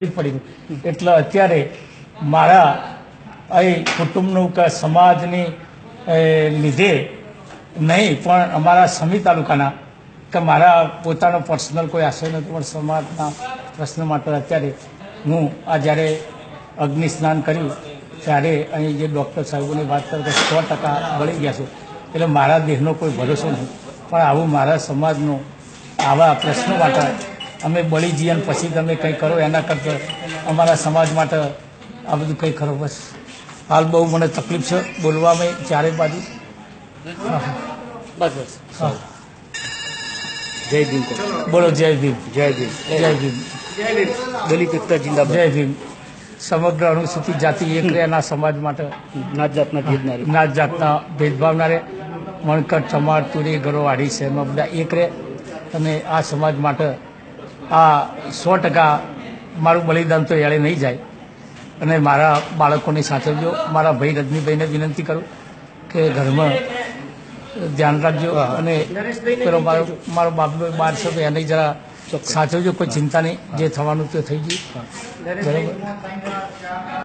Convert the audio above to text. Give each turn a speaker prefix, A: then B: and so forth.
A: પડી એટલે અત્યારે મારા અહીં કુટુંબનું કે સમાજની લીધે નહીં પણ અમારા સમી તાલુકાના કે મારા પોતાનો પર્સનલ કોઈ આશય નથી પણ સમાજના પ્રશ્ન માટે અત્યારે હું આ જ્યારે અગ્નિ સ્નાન કર્યું ત્યારે અહીં જે ડૉક્ટર સાહેબોની વાત કરે તો 100% બળી ગયા છું એટલે મારા દેહનો કોઈ ભરોસો નહીં પણ આવું મારા સમાજનો આવા પ્રશ્નો માટે અમે બળી જઈએ અને પછી તમે કંઈ કરો એના કરતાં અમારા સમાજ માટે આ બધું કંઈ કરો બસ હાલ બહુ મને તકલીફ છે બોલવામાં ચારે બાજુ બસ બસ હા
B: જય ભીમ
A: બોલો જય ભીમ
B: જય ભીમ
A: જય ભીમ
B: દલિત એકતા જિંદાબાદ
A: જય ભીમ સમગ્ર અનુસૂચિત જાતિ એક રહેના સમાજ માટે
B: નાત જાતના ભેદનારી
A: નાત જાતના ભેદભાવનારે મણકર ચમાર તુરી ગરો વાડી શહેરમાં બધા એક રહે અને આ સમાજ માટે આ 100% મારું બલિદાન તો એળે નહીં જાય અને મારા બાળકોની સાચવજો મારા ભાઈ રજનીભાઈને વિનંતી કરું કે ઘરમાં ધ્યાન રાખજો અને પેલો મારો બાપ બાર છે એને જરા સાચવજો કોઈ ચિંતા નહીં જે થવાનું તે થઈ ગયું બરાબર